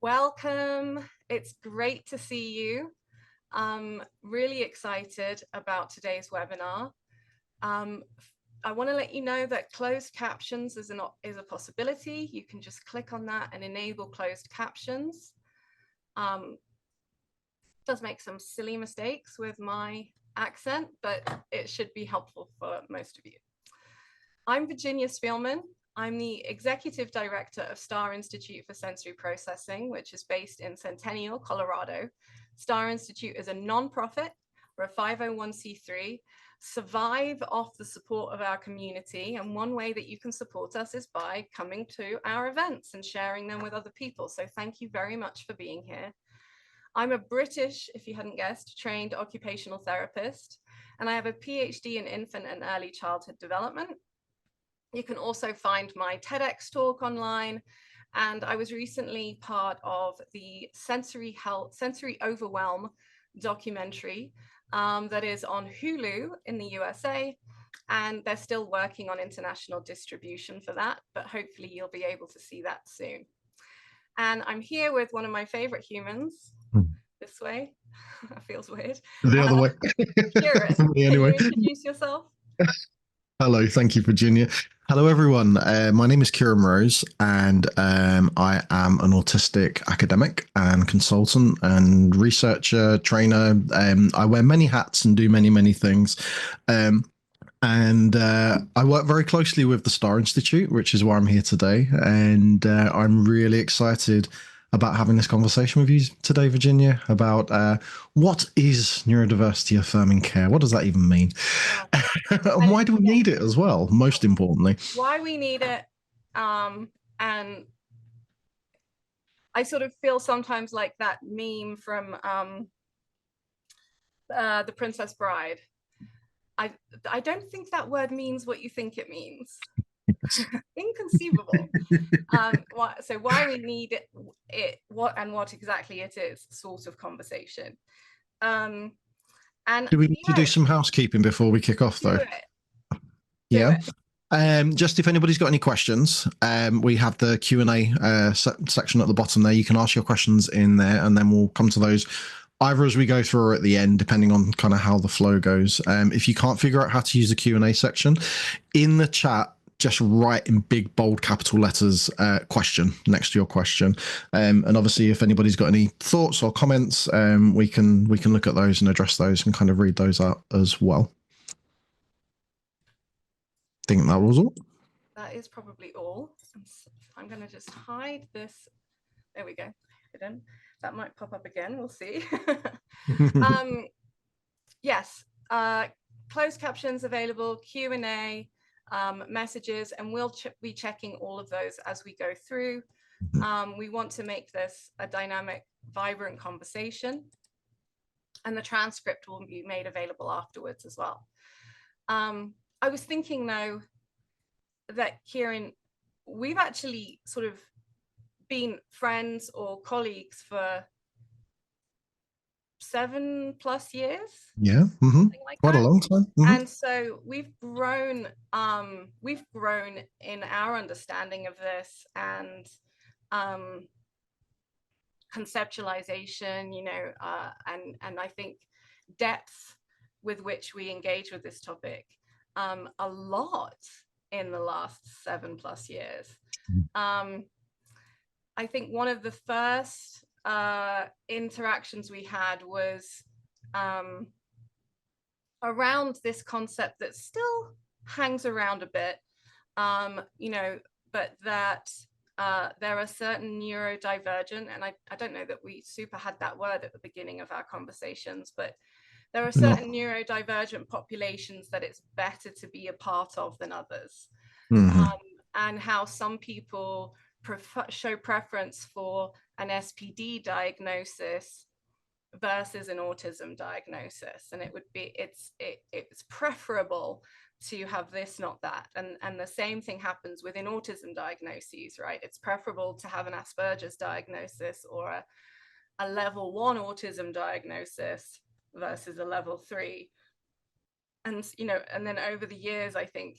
Welcome. It's great to see you. I'm really excited about today's webinar. I want to let you know that closed captions is a possibility. You can just click on that and enable closed captions. Does make some silly mistakes with my accent, but it should be helpful for most of you. I'm Virginia Spielman. I'm the Executive Director of STAR Institute for Sensory Processing, which is based in Centennial, Colorado. STAR Institute is a nonprofit. We're a 501c3, survive off the support of our community. And one way that you can support us is by coming to our events and sharing them with other people. So thank you very much for being here. I'm a British, if you hadn't guessed, trained occupational therapist, and I have a PhD in infant and early childhood development. You can also find my TEDx talk online, and I was recently part of the sensory overwhelm documentary that is on Hulu in the USA, and they're still working on international distribution for that, but hopefully you'll be able to see that soon. And I'm here with one of my favorite humans, this way. That feels weird. The other way. Kieran, can you introduce yourself? Hello, thank you, Virginia. Hello, everyone. My name is Kieran Rose, and I am an autistic academic and consultant and researcher, trainer. I wear many hats and do many, many things. I work very closely with the STAR Institute, which is why I'm here today. And I'm really excited about having this conversation with you today, Virginia, about what is neurodiversity affirming care? What does that even mean? And why do we need it as well, most importantly? Why we need it. And I sort of feel sometimes like that meme from The Princess Bride. I don't think that word means what you think it means. Inconceivable. So why we need what exactly it is, sort of conversation. And do we need to do some housekeeping before we kick off, though? Yeah. Just if anybody's got any questions, we have the Q&A section at the bottom there. You can ask your questions in there, and then we'll come to those either as we go through or at the end, depending on kind of how the flow goes. If you can't figure out how to use the Q&A section, in the chat, just write in big, bold capital letters, question next to your question. And obviously, if anybody's got any thoughts or comments, we can look at those and address those and kind of read those out as well. I think that was all. That is probably all. I'm going to just hide this. There we go. Hidden. That might pop up again. We'll see. Yes. Closed captions available, Q&A, messages, and we'll be checking all of those as we go through. We want to make this a dynamic, vibrant conversation, and the transcript will be made available afterwards as well. I was thinking, though, that Kieran, we've actually sort of been friends or colleagues for 7+ years. Yeah, like quite a long time. And so we've grown in our understanding of this and conceptualization, you know, and I think depth with which we engage with this topic a lot in the last 7+ years. I think one of the first interactions we had was around this concept that still hangs around a bit, you know, but that there are certain neurodivergent, and I don't know that we super had that word at the beginning of our conversations, but there are certain neurodivergent populations that it's better to be a part of than others. And how some people show preference for an SPD diagnosis versus an autism diagnosis, and it's preferable to have this, not that. And the same thing happens within autism diagnoses, right? It's preferable to have an Asperger's diagnosis or a level 1 autism diagnosis versus a level 3. And you know, and then over the years, I think,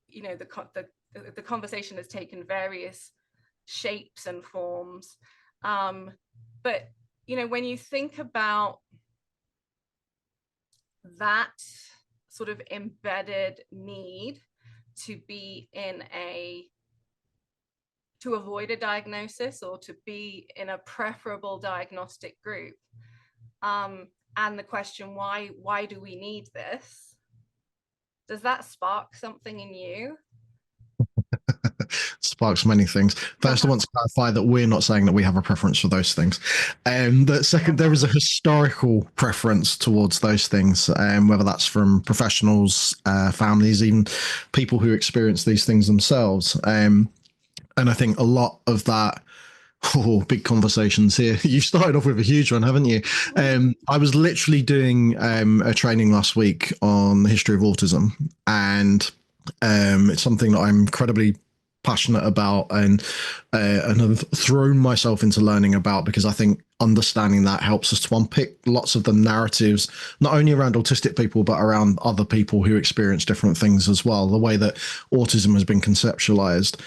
you know, the conversation has taken various shapes and forms. But, you know, when you think about that sort of embedded need to be in to avoid a diagnosis or to be in a preferable diagnostic group, and the question, why do we need this? Does that spark something in you? Sparks many things. First, I want to clarify that we're not saying that we have a preference for those things. But second, there is a historical preference towards those things, whether that's from professionals, families, even people who experience these things themselves. And I think a lot of that, big conversations here. You started off with a huge one, haven't you? I was literally doing a training last week on the history of autism, and it's something that I'm incredibly passionate about and have thrown myself into learning about, because I think understanding that helps us to unpick lots of the narratives, not only around autistic people, but around other people who experience different things as well, the way that autism has been conceptualized.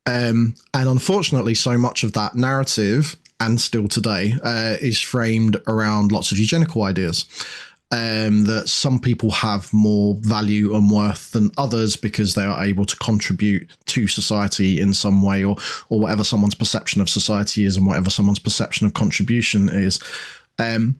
And unfortunately, so much of that narrative, and still today, is framed around lots of eugenical ideas. That some people have more value and worth than others because they are able to contribute to society in some way, or whatever someone's perception of society is and whatever someone's perception of contribution is. And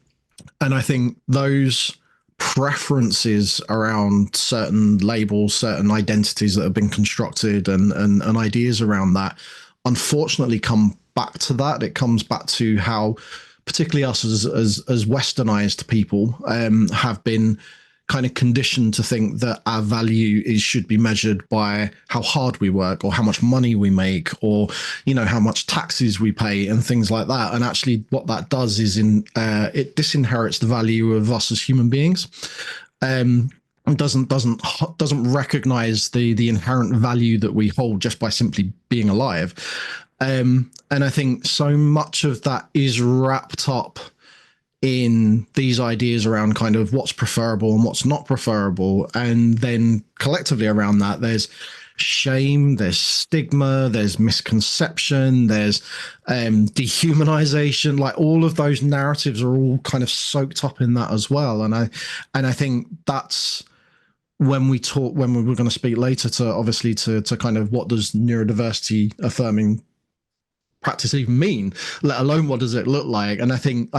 I think those preferences around certain labels, certain identities that have been constructed, and ideas around that, unfortunately come back to that. It comes back to how, particularly us as westernized people, have been kind of conditioned to think that our value should be measured by how hard we work, or how much money we make, or, you know, how much taxes we pay and things like that. And actually what that does is it disinherits the value of us as human beings. And doesn't recognize the inherent value that we hold just by simply being alive. And I think so much of that is wrapped up in these ideas around kind of what's preferable and what's not preferable. And then collectively around that, there's shame, there's stigma, there's misconception, there's dehumanization. Like, all of those narratives are all kind of soaked up in that as well. And I think that's when we're going to speak later to kind of what does neurodiversity affirming practice even mean, let alone what does it look like. And I think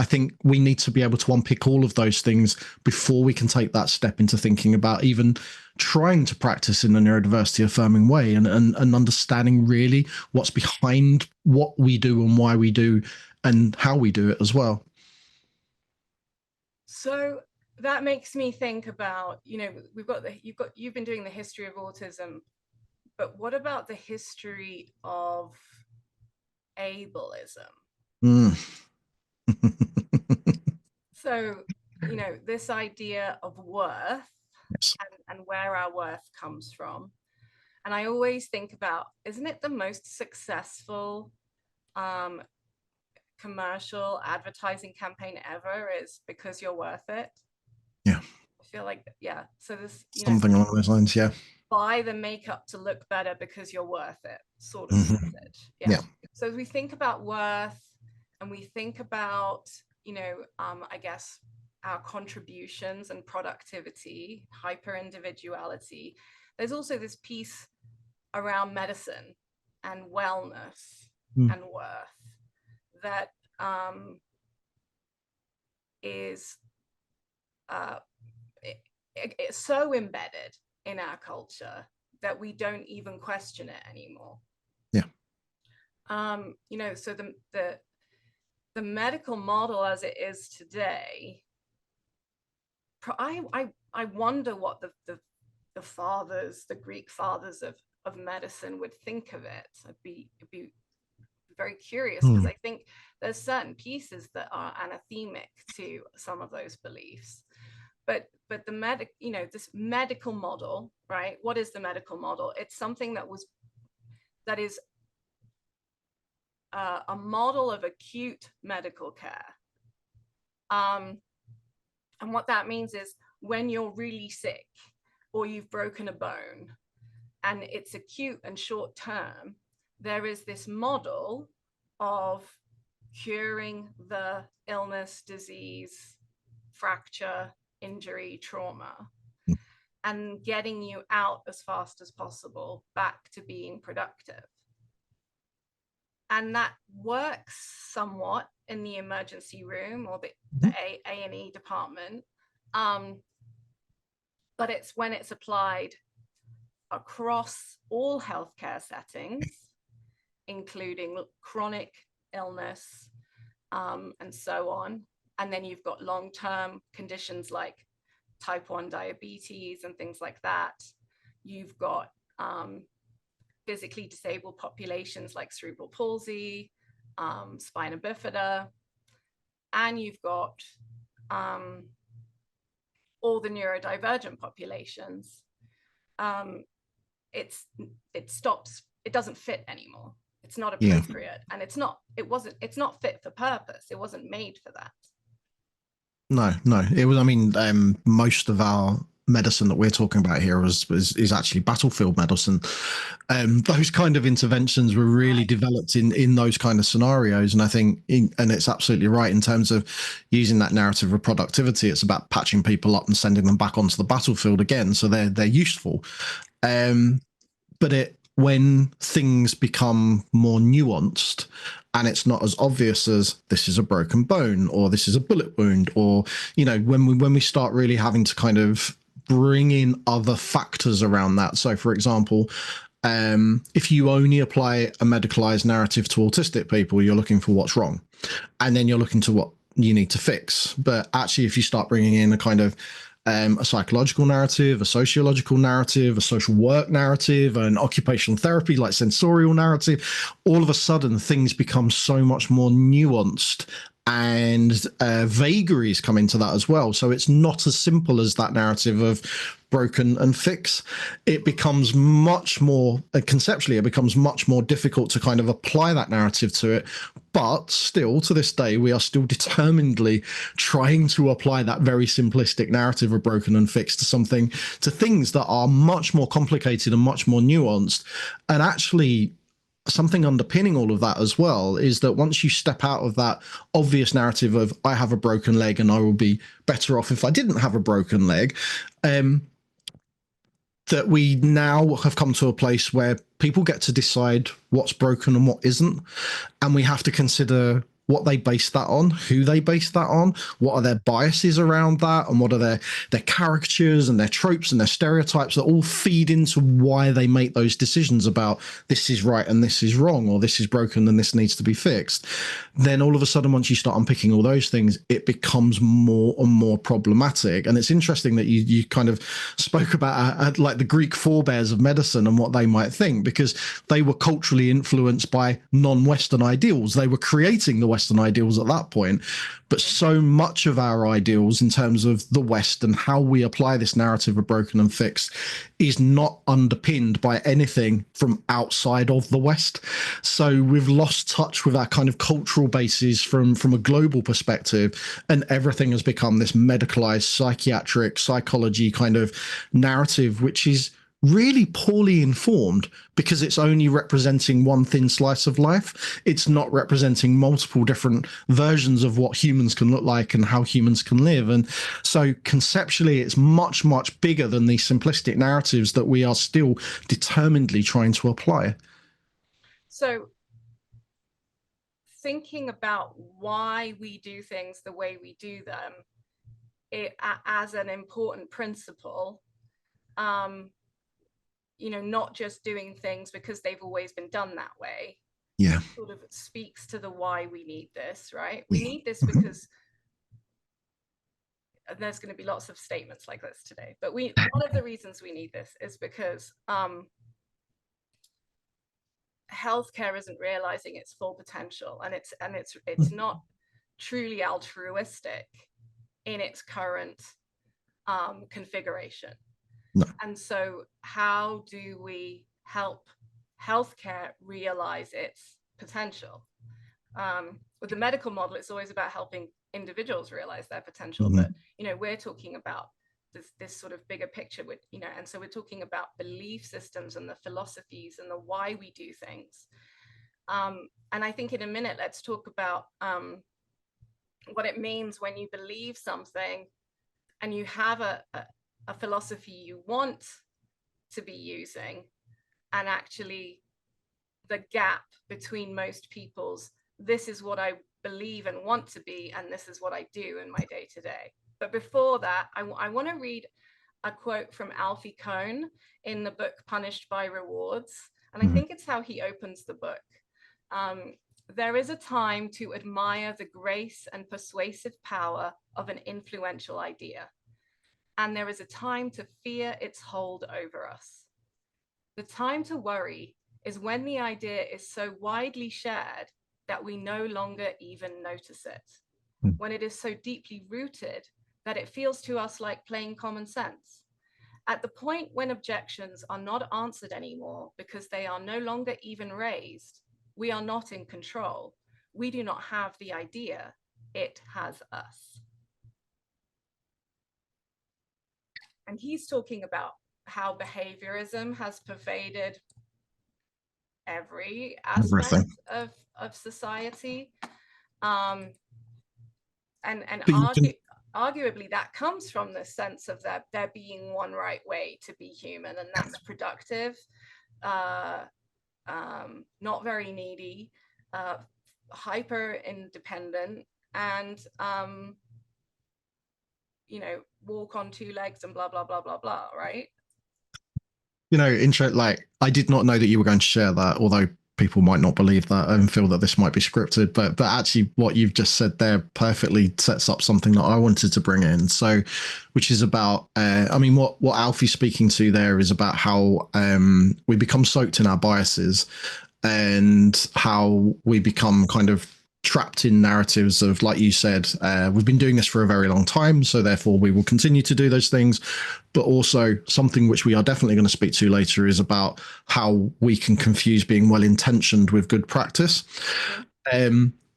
we need to be able to unpick all of those things before we can take that step into thinking about even trying to practice in a neurodiversity affirming way, and understanding really what's behind what we do and why we do and how we do it as well. So that makes me think about, you know, you've been doing the history of autism, but what about the history of ableism? So, you know, this idea of worth, yes, and where our worth comes from. And I always think about, isn't it the most successful commercial advertising campaign ever is because you're worth it? Yeah. I feel like, yeah. So this, something along those lines, yeah. Buy the makeup to look better because you're worth it, sort of message. Yeah. So as we think about worth, and we think about, you know, I guess our contributions and productivity, hyper individuality, there's also this piece around medicine and wellness and worth that is it's so embedded in our culture that we don't even question it anymore. Yeah. You know, so the medical model as it is today, I wonder what the fathers, the Greek fathers of medicine would think of it. I'd be very curious, because I think there's certain pieces that are anathemic to some of those beliefs. But you know, this medical model, right? What is the medical model? It's something that is a model of acute medical care. And what that means is, when you're really sick or you've broken a bone and it's acute and short term, there is this model of curing the illness, disease, fracture, injury, trauma, and getting you out as fast as possible back to being productive. And that works somewhat in the emergency room or the A&E department. But it's when it's applied across all healthcare settings, including chronic illness, and so on. And then you've got long-term conditions like type 1 diabetes and things like that. You've got physically disabled populations like cerebral palsy, spina bifida, and you've got all the neurodivergent populations. It doesn't fit anymore. It's not appropriate, and it's not fit for purpose. It wasn't made for that. No, it was, I mean, most of our medicine that we're talking about here is actually battlefield medicine. Those kind of interventions were really developed in those kind of scenarios. And I think, and it's absolutely right in terms of using that narrative of productivity. It's about patching people up and sending them back onto the battlefield again. So they're useful. But when things become more nuanced and it's not as obvious as this is a broken bone or this is a bullet wound, or, you know, when we start really having to kind of bring in other factors around that. So, for example, if you only apply a medicalized narrative to autistic people, you're looking for what's wrong, and then you're looking to what you need to fix. But actually, if you start bringing in a kind of a psychological narrative, a sociological narrative, a social work narrative, an occupational therapy, like sensorial narrative, all of a sudden things become so much more nuanced, and vagaries come into that as well. So it's not as simple as that narrative of broken and fix. It becomes much more, conceptually, it becomes much more difficult to kind of apply that narrative to it. But still, to this day, we are still determinedly trying to apply that very simplistic narrative of broken and fixed to things that are much more complicated and much more nuanced. And actually, something underpinning all of that as well is that once you step out of that obvious narrative of I have a broken leg and I will be better off if I didn't have a broken leg, that we now have come to a place where people get to decide what's broken and what isn't. And we have to consider what they base that on, who they base that on, what are their biases around that, and what are their caricatures and their tropes and their stereotypes that all feed into why they make those decisions about this is right and this is wrong, or this is broken and this needs to be fixed. Then all of a sudden, once you start unpicking all those things, it becomes more and more problematic. And it's interesting that you kind of spoke about like the Greek forebears of medicine and what they might think, because they were culturally influenced by non-Western ideals. They were creating the Western ideals at that point. But so much of our ideals in terms of the West and how we apply this narrative of broken and fixed is not underpinned by anything from outside of the West. So we've lost touch with our kind of cultural bases from a global perspective, and everything has become this medicalized psychiatric psychology kind of narrative, which is really poorly informed because it's only representing one thin slice of life. It's not representing multiple different versions of what humans can look like and how humans can live. And so conceptually, it's much, much bigger than these simplistic narratives that we are still determinedly trying to apply. So thinking about why we do things the way we do them as an important principle, you know, not just doing things because they've always been done that way. Yeah. Sort of speaks to the why we need this, right? We need this because there's going to be lots of statements like this today, but one of the reasons we need this is because healthcare isn't realizing its full potential, and it's not truly altruistic in its current configuration. No. And so how do we help healthcare realize its potential? With the medical model, it's always about helping individuals realize their potential. But, you know, we're talking about this sort of bigger picture with, you know, and so we're talking about belief systems and the philosophies and the why we do things. And I think in a minute, let's talk about what it means when you believe something and you have a philosophy you want to be using, and actually the gap between most people's, this is what I believe and want to be, and this is what I do in my day-to-day. But before that, I want to read a quote from Alfie Kohn in the book Punished by Rewards. And I think it's how he opens the book. There is a time to admire the grace and persuasive power of an influential idea. And there is a time to fear its hold over us. The time to worry is when the idea is so widely shared that we no longer even notice it, when it is so deeply rooted that it feels to us like plain common sense. At the point when objections are not answered anymore because they are no longer even raised, we are not in control. We do not have the idea, it has us. And he's talking about how behaviorism has pervaded every aspect of society. And arguably that comes from the sense of there being one right way to be human, and that's productive, not very needy, hyper independent, and you know, walk on two legs and blah blah blah blah blah, right? You know, like, I did not know that you were going to share that, although people might not believe that and feel that this might be scripted, but actually what you've just said there perfectly sets up something that I wanted to bring in. So, which is about, I mean, what Alfie's speaking to there is about how we become soaked in our biases, and how we become kind of trapped in narratives of, like you said, we've been doing this for a very long time, so therefore we will continue to do those things. But also something which we are definitely going to speak to later is about how we can confuse being well-intentioned with good practice.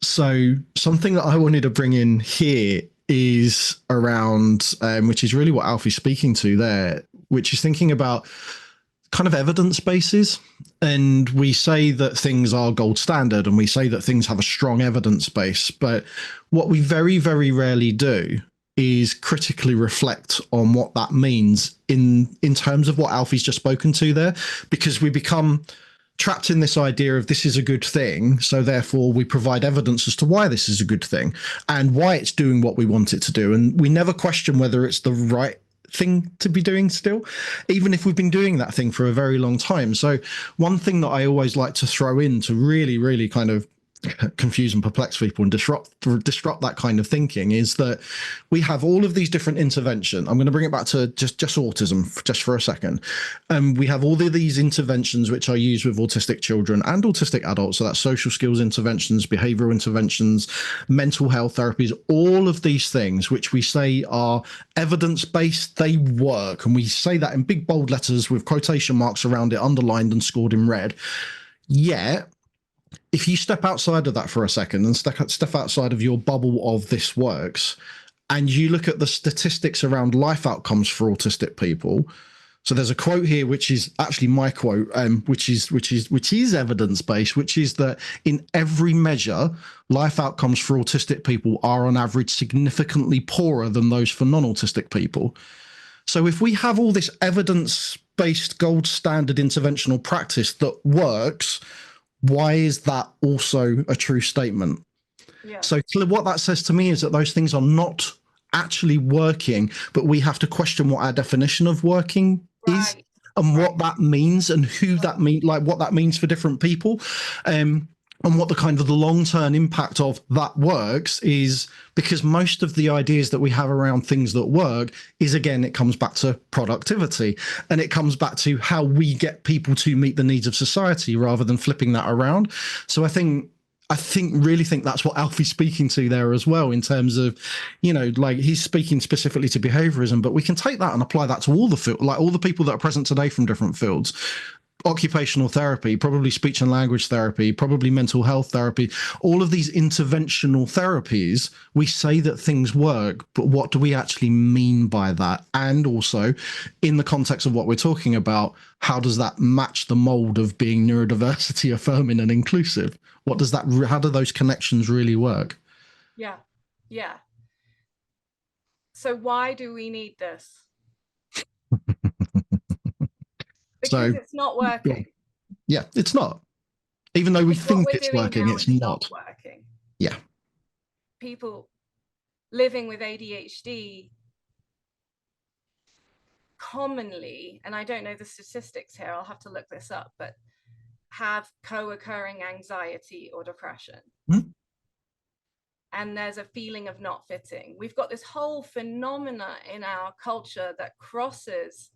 So something that I wanted to bring in here is around, which is really what Alfie's speaking to there, which is thinking about kind of evidence bases. And we say that things are gold standard, and we say that things have a strong evidence base. But what we very, very rarely do is critically reflect on what that means in terms of what Alfie's just spoken to there, because we become trapped in this idea of this is a good thing, so therefore we provide evidence as to why this is a good thing and why it's doing what we want it to do. And we never question whether it's the right thing to be doing still, even if we've been doing that thing for a very long time. So one thing that I always like to throw in to really, really kind of confuse and perplex people and disrupt that kind of thinking is that we have all of these different interventions. I'm going to bring it back to just autism just for a second. We have all of these interventions which are used with autistic children and autistic adults. So that's social skills interventions, behavioral interventions, mental health therapies, all of these things which we say are evidence-based, they work. And we say that in big bold letters with quotation marks around it, underlined and scored in red. Yet, if you step outside of that for a second and step outside of your bubble of this works, and you look at the statistics around life outcomes for autistic people. So there's a quote here, which is actually my quote, which is evidence-based, which is that in every measure, life outcomes for autistic people are on average significantly poorer than those for non-autistic people. So if we have all this evidence-based gold standard interventional practice that works, why is that also a true statement? Yeah. So what that says to me is that those things are not actually working, but we have to question what our definition of working is and what that means and who that means, like what that means for different people. And what the kind of the long-term impact of that works is, because most of the ideas that we have around things that work is, again, it comes back to productivity, and it comes back to how we get people to meet the needs of society rather than flipping that around. So I really think that's what Alfie's speaking to there as well, in terms of, you know, like he's speaking specifically to behaviorism, but we can take that and apply that to all the all the people that are present today from different fields. occupational therapy, probably speech and language therapy, probably mental health therapy, all of these interventional therapies, we say that things work, but what do we actually mean by that? And also, in the context of what we're talking about, how does that match the mold of being neurodiversity affirming and inclusive? What does that, how do those connections really work? Yeah. Yeah. So why do we need this? Because it's not working. Yeah, it's not. Even though we think it's working, it's not working. Yeah. People living with ADHD commonly, and I don't know the statistics here, I'll have to look this up, but have co-occurring anxiety or depression. Mm-hmm. And there's a feeling of not fitting. We've got this whole phenomena in our culture that crosses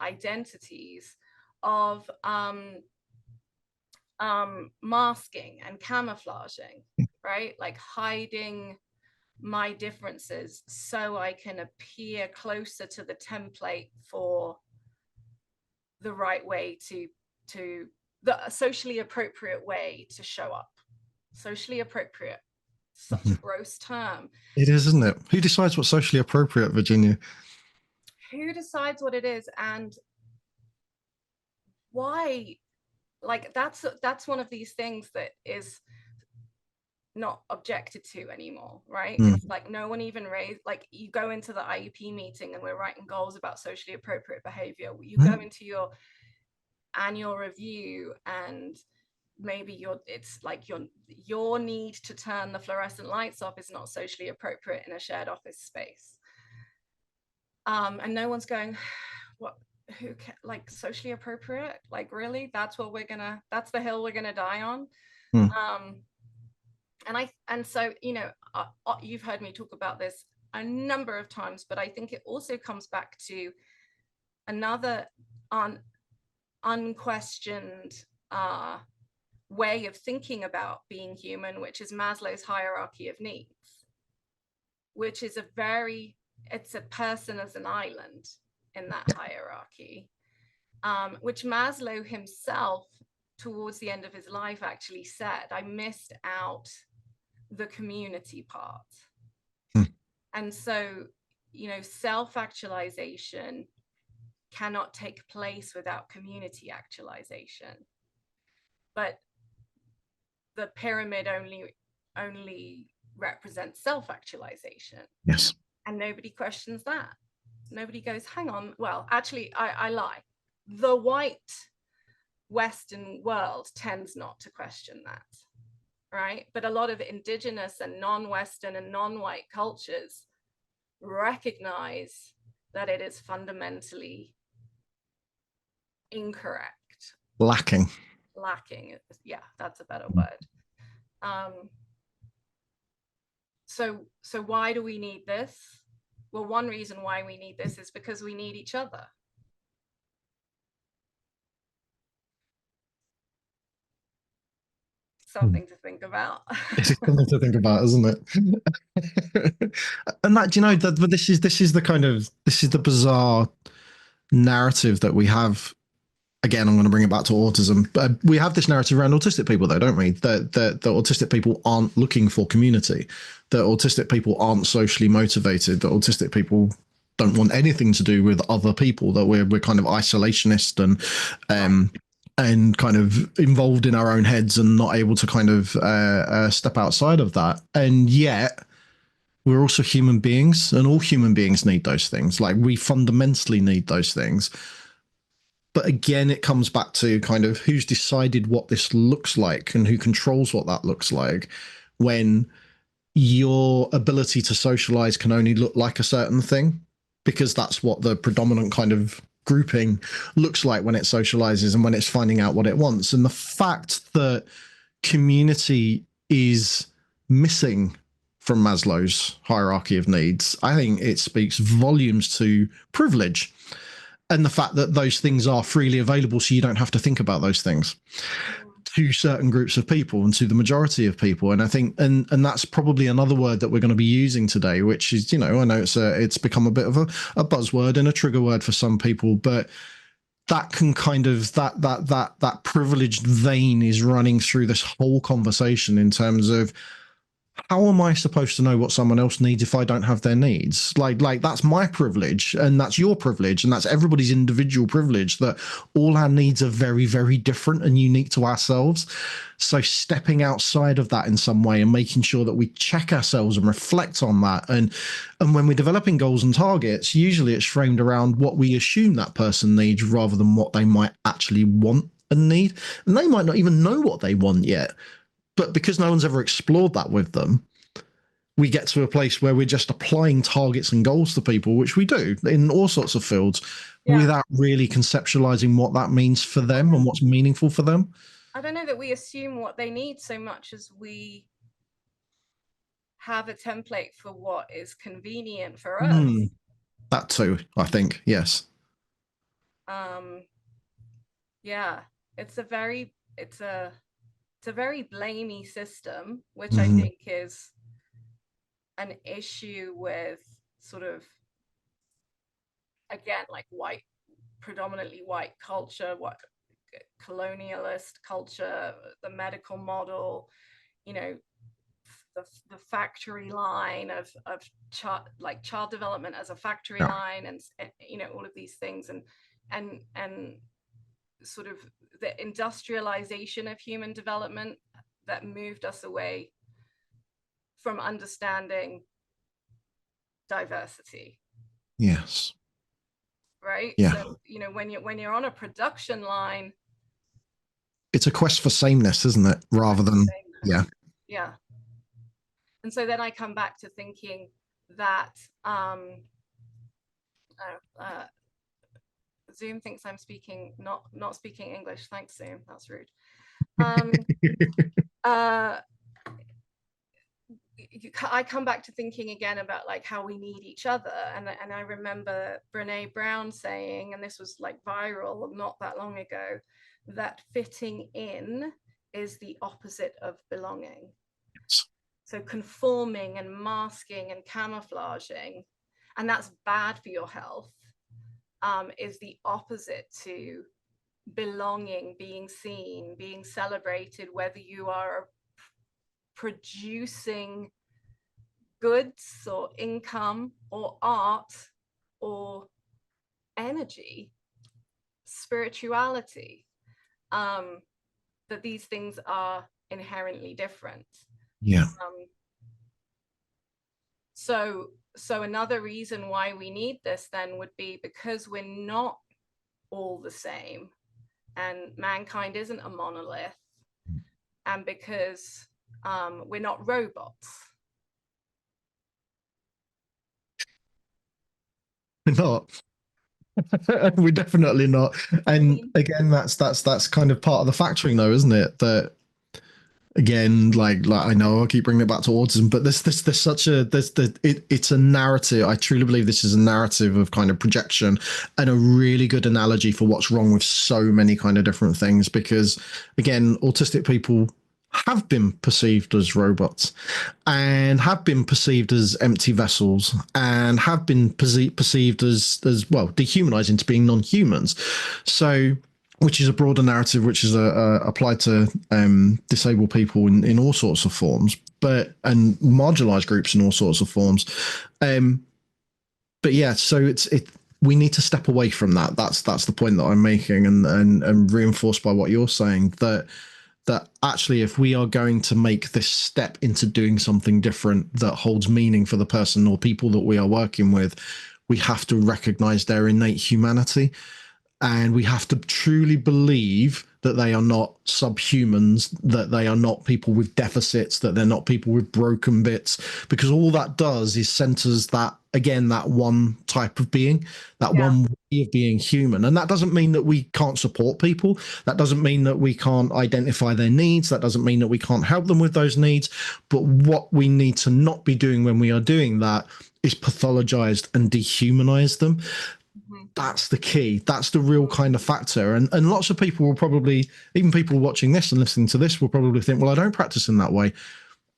identities of masking and camouflaging, right? Like hiding my differences so I can appear closer to the template for the right way to the socially appropriate way to show up. Socially appropriate, such a gross term. It is, isn't it? Who decides what's socially appropriate, Virginia? Who decides what it is and why? Like that's one of these things that is not objected to anymore, right? It's like no one even raised, like you go into the IEP meeting and we're writing goals about socially appropriate behavior. You go into your annual review and maybe it's like your need to turn the fluorescent lights off is not socially appropriate in a shared office space. And no one's going, what, who can, like socially appropriate? Like really? That's the hill we're gonna die on. And so, you know, you've heard me talk about this a number of times, but I think it also comes back to another unquestioned way of thinking about being human, which is Maslow's hierarchy of needs, which is it's a person as an island in that hierarchy, which Maslow himself, towards the end of his life, actually said, I missed out the community part. And so, you know, self-actualization cannot take place without community actualization. But the pyramid only represents self-actualization. Yes. And nobody questions that. Nobody goes, hang on, well, actually, I lie. The white Western world tends not to question that, right? But a lot of indigenous and non-Western and non-white cultures recognize that it is fundamentally incorrect. Lacking. Yeah, that's a better word. So why do we need this? Well, one reason why we need this is because we need each other. Something to think about. It's something to think about, isn't it? And that, you know, this is the bizarre narrative that we have. Again, I'm going to bring it back to autism. We have this narrative around autistic people, though, don't we? That autistic people aren't looking for community. That autistic people aren't socially motivated. That autistic people don't want anything to do with other people. That we're kind of isolationist and kind of involved in our own heads and not able to kind of step outside of that. And yet we're also human beings, and all human beings need those things. Like, we fundamentally need those things. But again, it comes back to kind of who's decided what this looks like and who controls what that looks like, when your ability to socialize can only look like a certain thing, because that's what the predominant kind of grouping looks like when it socializes and when it's finding out what it wants. And the fact that community is missing from Maslow's hierarchy of needs, I think it speaks volumes to privilege and the fact that those things are freely available, so you don't have to think about those things to certain groups of people and to the majority of people. And I think, and that's probably another word that we're going to be using today, which is, you know, I know it's become a bit of a buzzword and a trigger word for some people, but that can kind of that privileged vein is running through this whole conversation in terms of, how am I supposed to know what someone else needs if I don't have their needs? Like that's my privilege, and that's your privilege, and that's everybody's individual privilege, that all our needs are very, very different and unique to ourselves. So stepping outside of that in some way and making sure that we check ourselves and reflect on that. And when we're developing goals and targets, usually it's framed around what we assume that person needs rather than what they might actually want and need. And they might not even know what they want yet. But because no one's ever explored that with them, we get to a place where we're just applying targets and goals to people, which we do in all sorts of fields, without really conceptualizing what that means for them and what's meaningful for them. I don't know that we assume what they need so much as we have a template for what is convenient for us. That too, I think, yes. Yeah, it's a very blamey system, which I think is an issue with sort of, again, like predominantly white culture, what colonialist culture, the medical model, you know, the factory line of child development as a factory line, and you know, all of these things, and sort of the industrialization of human development that moved us away from understanding diversity. Yes. Right. Yeah. So, you know, when you're on a production line, it's a quest for sameness, isn't it? Rather than yeah. And so then I come back to thinking that Zoom thinks I'm speaking not speaking English. Thanks, Zoom. That's rude. I come back to thinking again about like how we need each other, and I remember Brene Brown saying, and this was like viral not that long ago, that fitting in is the opposite of belonging. So conforming and masking and camouflaging, and that's bad for your health, is the opposite to belonging, being seen, being celebrated, whether you are producing goods or income or art or energy, spirituality, that these things are inherently different. Yeah. So another reason why we need this then would be because we're not all the same, and mankind isn't a monolith, and because we're not robots. We're not. We're definitely not. And again, that's kind of part of the factoring, though, isn't it? That again, like I know I keep bringing it back to autism, but there's such a it's a narrative. I truly believe this is a narrative of kind of projection, and a really good analogy for what's wrong with so many kind of different things. Because again, autistic people have been perceived as robots, and have been perceived as empty vessels, and have been perceived as well dehumanizing to being non-humans. So, which is a broader narrative, which is applied to disabled people in all sorts of forms, and marginalized groups in all sorts of forms. But yeah, so we need to step away from that. That's the point that I'm making, and reinforced by what you're saying, that actually, if we are going to make this step into doing something different that holds meaning for the person or people that we are working with, we have to recognize their innate humanity. And we have to truly believe that they are not subhumans, that they are not people with deficits, that they're not people with broken bits, because all that does is centers that one type of being, that one way of being human. And that doesn't mean that we can't support people. That doesn't mean that we can't identify their needs. That doesn't mean that we can't help them with those needs. But what we need to not be doing when we are doing that is pathologized and dehumanize them. That's the key. That's the real kind of factor. And lots of people will probably, even people watching this and listening to this, will probably think, well, I don't practice in that way.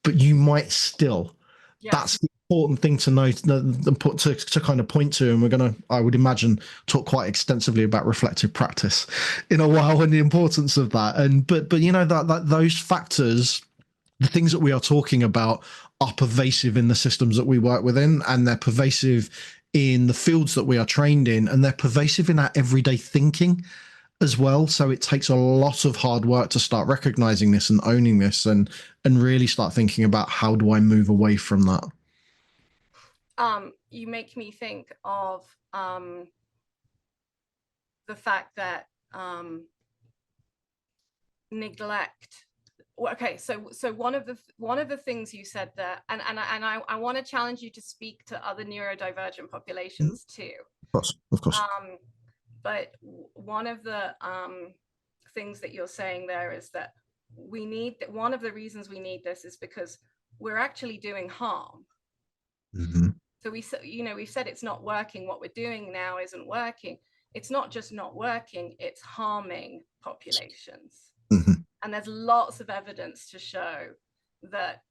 But you might still. Yeah. That's the important thing to know to kind of point to, and we're going to, I would imagine, talk quite extensively about reflective practice in a while and the importance of that. And but you know that those factors, the things that we are talking about, are pervasive in the systems that we work within, and they're pervasive in the fields that we are trained in, and they're pervasive in our everyday thinking as well. So it takes a lot of hard work to start recognizing this and owning this, and really start thinking about, how do I move away from that? You make me think of the fact that neglect. Okay, so one of the things you said there, and I want to challenge you to speak to other neurodivergent populations too. Of course. But one of the things that you're saying there is that we need, one of the reasons we need this is because we're actually doing harm. So we've said it's not working. What we're doing now isn't working. It's not just not working, it's harming populations. And there's lots of evidence to show that,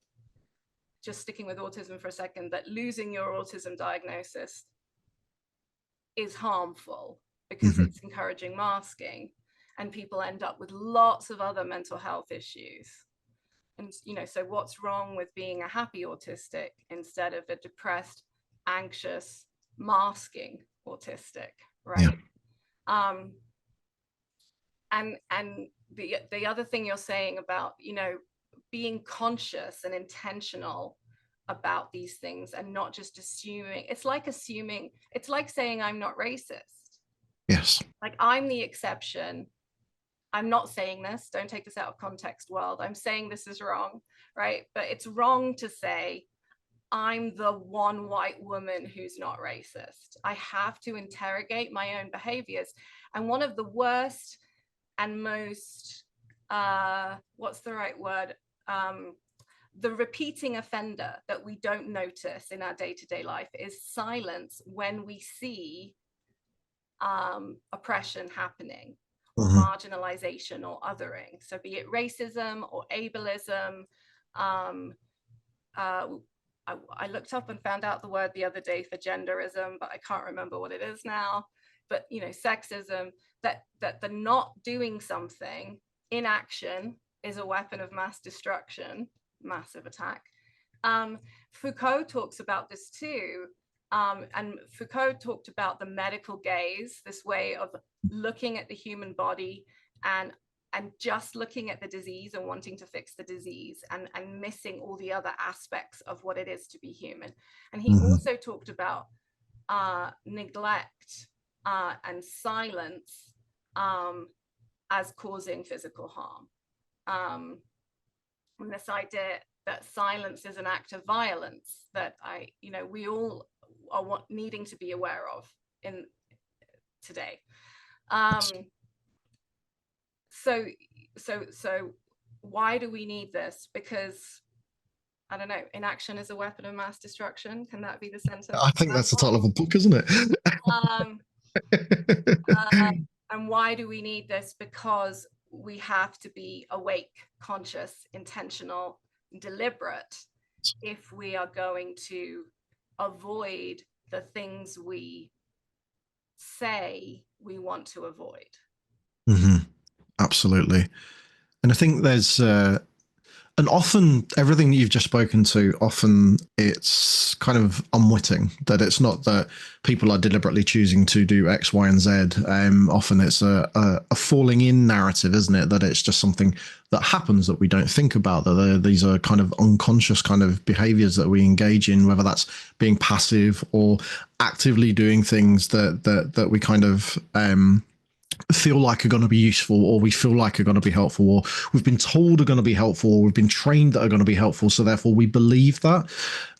just sticking with autism for a second, that losing your autism diagnosis is harmful because it's encouraging masking, and people end up with lots of other mental health issues. And, you know, so what's wrong with being a happy autistic instead of a depressed, anxious, masking autistic, right? And the other thing you're saying about, you know, being conscious and intentional about these things and not just assuming, it's like saying I'm not racist. Yes. Like, I'm the exception. I'm not saying this, don't take this out of context, world. I'm saying this is wrong, right? But it's wrong to say I'm the one white woman who's not racist. I have to interrogate my own behaviors. And one of the worst and most, what's the right word? The repeating offender that we don't notice in our day-to-day life is silence when we see oppression happening, or marginalization or othering. So be it racism or ableism. I looked up and found out the word the other day for genderism, but I can't remember what it is now. But, you know, sexism, that the not doing something, inaction, is a weapon of mass destruction, massive attack. Foucault talks about this too. And Foucault talked about the medical gaze, this way of looking at the human body and just looking at the disease and wanting to fix the disease, and missing all the other aspects of what it is to be human. And he also talked about neglect and silence as causing physical harm. And this idea that silence is an act of violence that we all are needing to be aware of in today. So why do we need this? Because, I don't know, inaction is a weapon of mass destruction. Can that be the sentence? I think that's the title of a book, isn't it? And why do we need this? Because we have to be awake, conscious, intentional, deliberate if we are going to avoid the things we say we want to avoid. Absolutely. And I think there's and often everything that you've just spoken to, often it's kind of unwitting, that it's not that people are deliberately choosing to do X, Y, and Z. Often it's a falling in narrative, isn't it? That it's just something that happens that we don't think about, that these are kind of unconscious kind of behaviors that we engage in, whether that's being passive or actively doing things that we kind of feel like are going to be useful, or we feel like are going to be helpful, or we've been told are going to be helpful, or we've been trained that are going to be helpful, so therefore we believe that.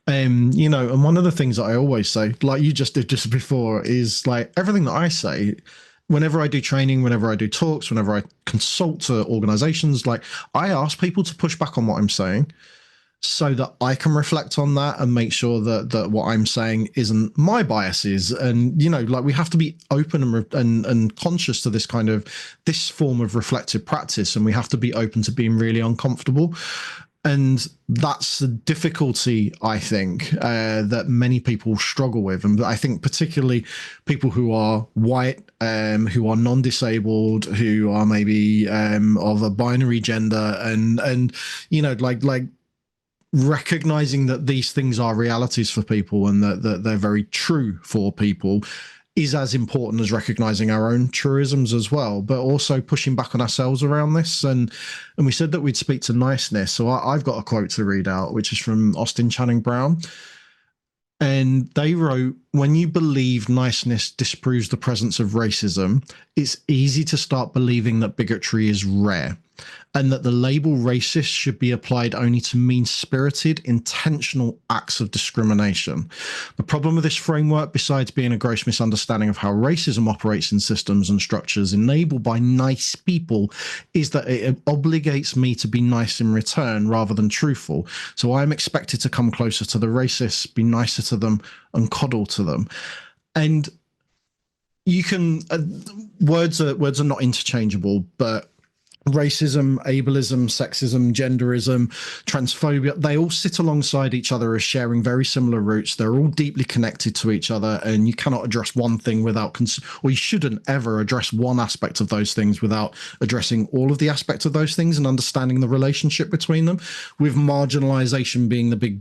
You know, and one of the things that I always say, like you just did just before, is like everything that I say, whenever I do training, whenever I do talks, whenever I consult to organizations, like I ask people to push back on what I'm saying, so that I can reflect on that and make sure that what I'm saying isn't my biases. And, you know, like we have to be open and conscious to this form of reflective practice. And we have to be open to being really uncomfortable. And that's the difficulty, I think, that many people struggle with. And I think particularly people who are white, who are non-disabled, who are maybe of a binary gender, and like recognizing that these things are realities for people and that they're very true for people is as important as recognizing our own truisms as well, but also pushing back on ourselves around this. And we said that we'd speak to niceness. So I've got a quote to read out, which is from Austin Channing Brown. And they wrote, when you believe niceness disproves the presence of racism, it's easy to start believing that bigotry is rare, and that the label racist should be applied only to mean-spirited, intentional acts of discrimination. The problem with this framework, besides being a gross misunderstanding of how racism operates in systems and structures enabled by nice people, is that it obligates me to be nice in return rather than truthful. So I am expected to come closer to the racists, be nicer to them, and coddle to them. And you can words are not interchangeable, but racism, ableism, sexism, genderism, transphobia, they all sit alongside each other as sharing very similar roots. They're all deeply connected to each other, and you cannot address one thing without, or you shouldn't ever address one aspect of those things without addressing all of the aspects of those things and understanding the relationship between them, with marginalization being the big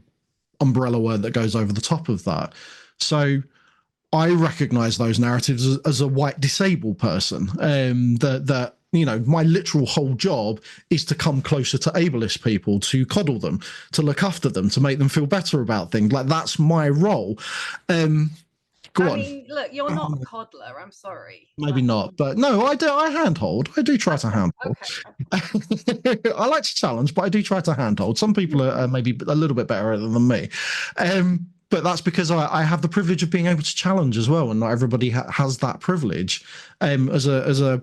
umbrella word that goes over the top of that. So I recognize those narratives as a white disabled person, that my literal whole job is to come closer to ableist people, to coddle them, to look after them, to make them feel better about things. Like, that's my role. Go on. Look, you're not a coddler. I'm sorry. Maybe not, but no, I do. I handhold. I do try to handhold. Okay. I like to challenge, but I do try to handhold. Some people are maybe a little bit better than me. But that's because I have the privilege of being able to challenge as well, and not everybody has that privilege. As a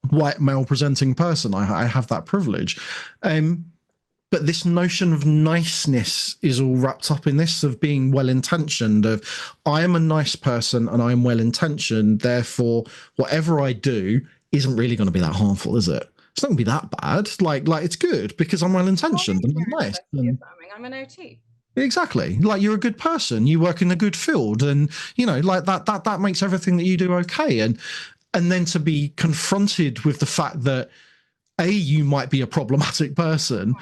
white male presenting person, I have that privilege. But this notion of niceness is all wrapped up in this, of being well-intentioned, of I am a nice person and I'm well-intentioned, therefore whatever I do isn't really going to be that harmful, is it? It's not going to be that bad. Like it's good because I'm well-intentioned and I'm nice. I'm an OT. Exactly. Like, you're a good person, you work in a good field, and like that makes everything that you do okay. And then to be confronted with the fact that A, you might be a problematic person,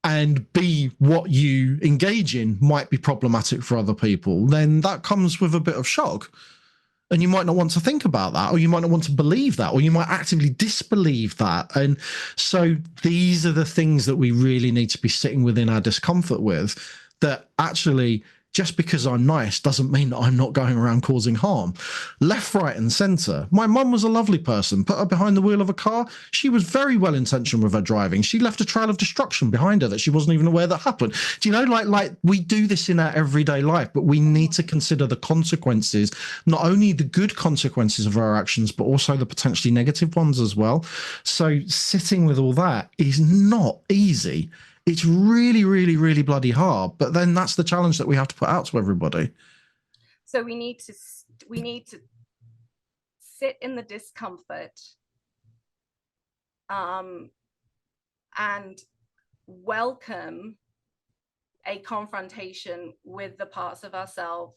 and B, what you engage in might be problematic for other people, then that comes with a bit of shock. And you might not want to think about that, or you might not want to believe that, or you might actively disbelieve that. And so these are the things that we really need to be sitting within our discomfort with, that actually, just because I'm nice doesn't mean that I'm not going around causing harm. Left, right, and center. My mum was a lovely person. Put her behind the wheel of a car. She was very well intentioned with her driving. She left a trail of destruction behind her that she wasn't even aware that happened. Do you know, like we do this in our everyday life, but we need to consider the consequences, not only the good consequences of our actions, but also the potentially negative ones as well. So sitting with all that is not easy. It's really, really, really bloody hard. But then that's the challenge that we have to put out to everybody. So we need to sit in the discomfort, and welcome a confrontation with the parts of ourselves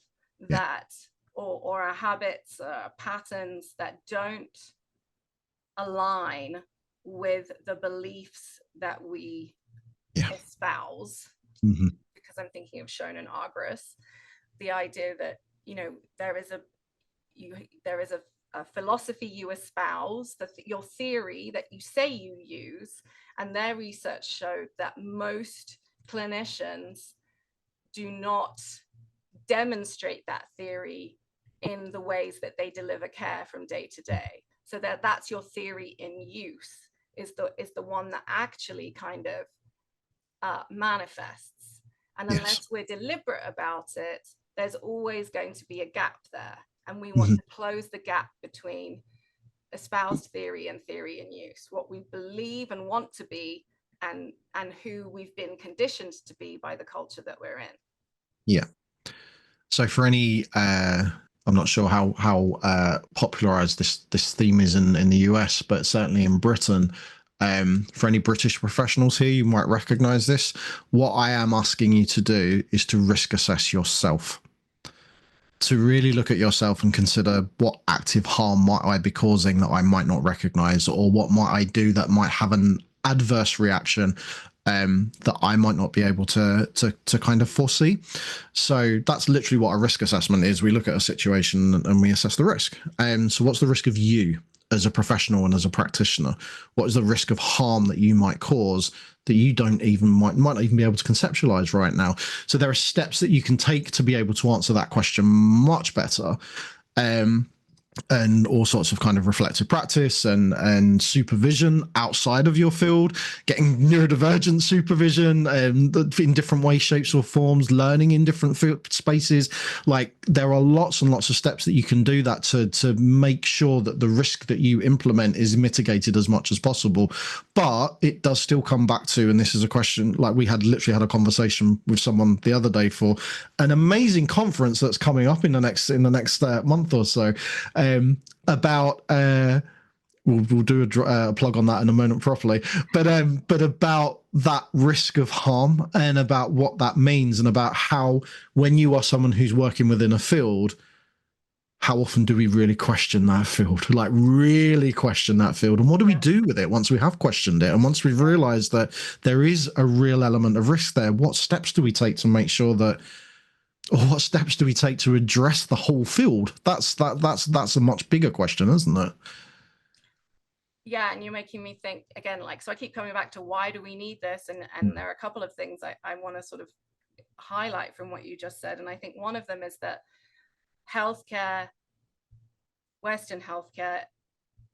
that, or our habits, patterns that don't align with the beliefs that we espouse. Because I'm thinking of Shonen Agris, the idea that there is a philosophy you espouse, your theory that you say you use, and their research showed that most clinicians do not demonstrate that theory in the ways that they deliver care from day to day. So that's your theory in use, is the one that actually kind of manifests. And unless we're deliberate about it, there's always going to be a gap there. And we want to close the gap between espoused theory and theory in use, what we believe and want to be, and who we've been conditioned to be by the culture that we're in. Yeah. So for any, I'm not sure how popularized this theme is in the US, but certainly in Britain, For any British professionals here, you might recognize this. What I am asking you to do is to risk assess yourself, to really look at yourself and consider what active harm might I be causing that I might not recognize, or what might I do that might have an adverse reaction that I might not be able to kind of foresee. So that's literally what a risk assessment is. We look at a situation and we assess the risk. So what's the risk of you as a professional and as a practitioner? What is the risk of harm that you might cause that you might not even be able to conceptualize right now? So there are steps that you can take to be able to answer that question much better. And all sorts of kind of reflective practice and supervision outside of your field, getting neurodivergent supervision in different ways, shapes or forms, learning in different spaces. Like, there are lots and lots of steps that you can do that to make sure that the risk that you implement is mitigated as much as possible. But it does still come back to, and this is a question, like we literally had a conversation with someone the other day for an amazing conference that's coming up in the next month or so. About we'll do a plug on that in a moment properly, but about that risk of harm and about what that means, and about how, when you are someone who's working within a field, how often do we really question that field, like really question that field, and what do we do with it once we have questioned it, and once we've realized that there is a real element of risk there? What steps do we take to make sure that, or what steps do we take to address the whole field? That's a much bigger question, isn't it? Yeah, and you're making me think again, like, so I keep coming back to why do we need this? And there are a couple of things I want to sort of highlight from what you just said. And I think one of them is that healthcare, Western healthcare,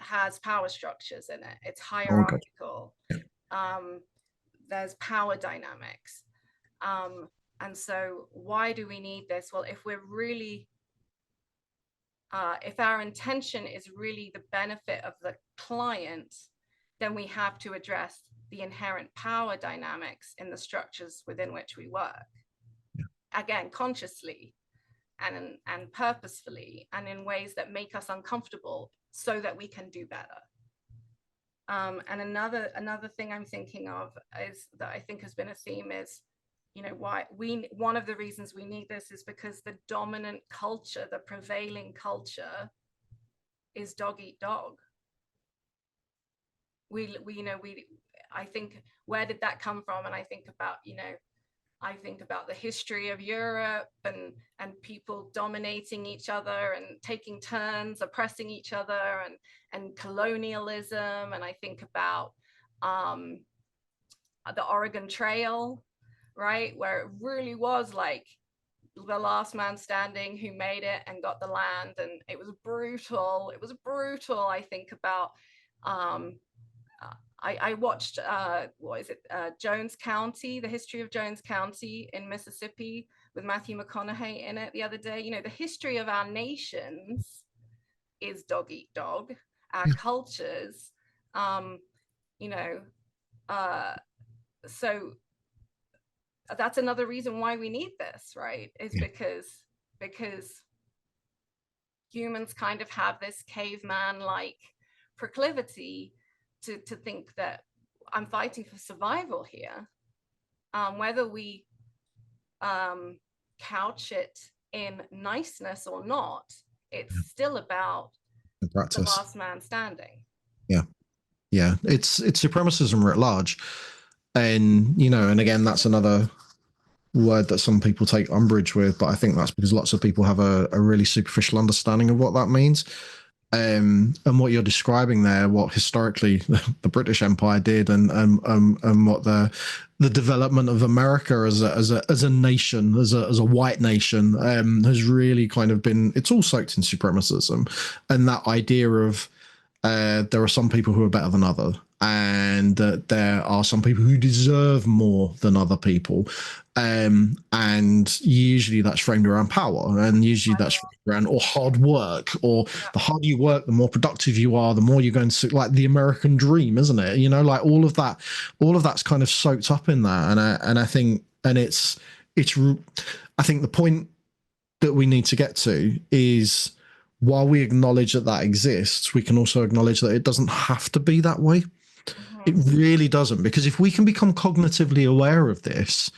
has power structures in it. It's hierarchical. There's power dynamics. And so why do we need this? Well, if we're really, if our intention is really the benefit of the client, then we have to address the inherent power dynamics in the structures within which we work. Again, consciously and purposefully, and in ways that make us uncomfortable so that we can do better. And another thing I'm thinking of is that I think has been a theme is, you know, one of the reasons we need this is because the dominant culture, the prevailing culture, is dog eat dog. I think, where did that come from? And I think about the history of Europe and people dominating each other and taking turns oppressing each other, and colonialism. And I think about the Oregon Trail, right, where it really was like the last man standing who made it and got the land, and it was brutal. I think about I watched Jones County, the history of Jones County in Mississippi, with Matthew McConaughey in it the other day. You know, the history of our nations is dog eat dog. Our cultures, so that's another reason why we need this, right? Is because humans kind of have this caveman-like proclivity to think that I'm fighting for survival here. Whether we couch it in niceness or not, it's still about the last man standing. Yeah, it's supremacism writ large. And, you know, and again, that's another word that some people take umbrage with, but I think that's because lots of people have a really superficial understanding of what that means. And what you're describing there, what historically the British Empire did, and what the development of America as a nation, as a white nation, has really kind of been, it's all soaked in supremacism, and that idea of there are some people who are better than others, and that there are some people who deserve more than other people. And usually that's framed around power, and usually that's framed around or hard work, or the harder you work, the more productive you are, the more you're going to, like the American dream, isn't it? You know, like all of that's kind of soaked up in that. And I think, and it's I think the point that we need to get to is, while we acknowledge that exists, we can also acknowledge that it doesn't have to be that way. It really doesn't, because if we can become cognitively aware of this,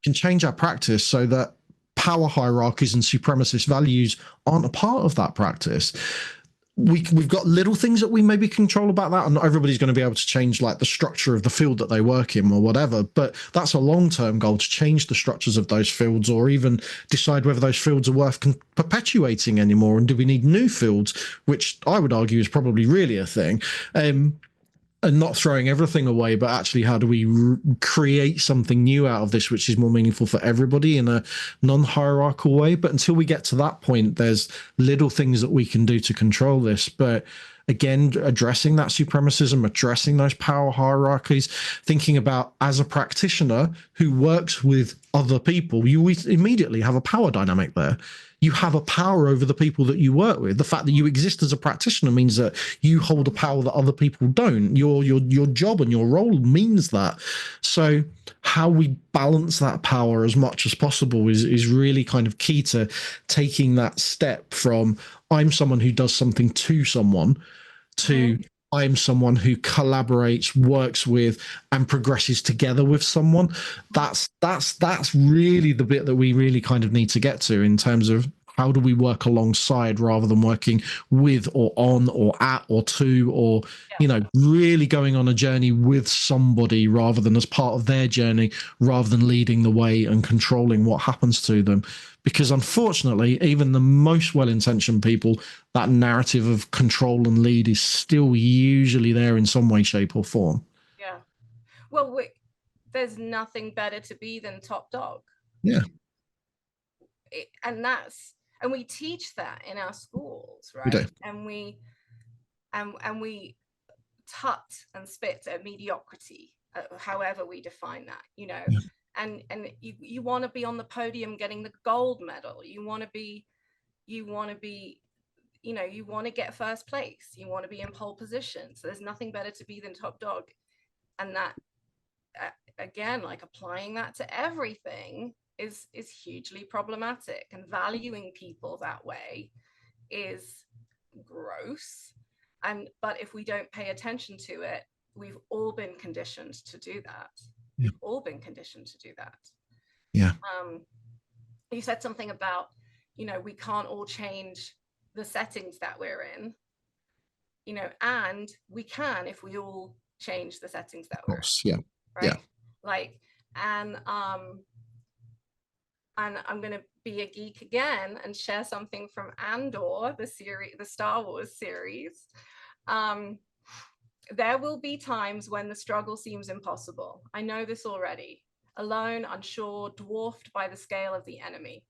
can change our practice so that power hierarchies and supremacist values aren't a part of that practice. We've got little things that we maybe control about that, and not everybody's going to be able to change like the structure of the field that they work in or whatever, but that's a long-term goal, to change the structures of those fields, or even decide whether those fields are worth perpetuating anymore, and do we need new fields, which I would argue is probably really a thing. And not throwing everything away, but actually how do we create something new out of this which is more meaningful for everybody in a non-hierarchical way. But until we get to that point, there's little things that we can do to control this. But again, addressing that supremacism, addressing those power hierarchies, thinking about, as a practitioner who works with other people, you immediately have a power dynamic there. You have a power over the people that you work with. The fact that you exist as a practitioner means that you hold a power that other people don't. Your job and your role means that. So how we balance that power as much as possible is really kind of key to taking that step from I'm someone who does something to someone to I'm someone who collaborates, works with, and progresses together with someone. That's really the bit that we really kind of need to get to, in terms of how do we work alongside rather than working with or on or at or to, or really going on a journey with somebody rather than as part of their journey, rather than leading the way and controlling what happens to them. Because unfortunately, even the most well-intentioned people, that narrative of control and lead is still usually there in some way, shape, or form. Yeah. Well, there's nothing better to be than top dog. Yeah. And we teach that in our schools, right? We do. And we tut and spit at mediocrity, however we define that, Yeah. And you want to be on the podium getting the gold medal. You want to get first place. You want to be in pole position. So there's nothing better to be than top dog. And that, again, like applying that to everything is hugely problematic. And valuing people that way is gross. But if we don't pay attention to it, we've all been conditioned to do that. Yeah. We've all been conditioned to do that. Yeah. You said something about, we can't all change the settings that we're in, and we can if we all change the settings that we're in. Yeah. Right. Yeah. And I'm going to be a geek again and share something from Andor, the Star Wars series. There will be times when the struggle seems impossible. I know this already. Alone, unsure, dwarfed by the scale of the enemy.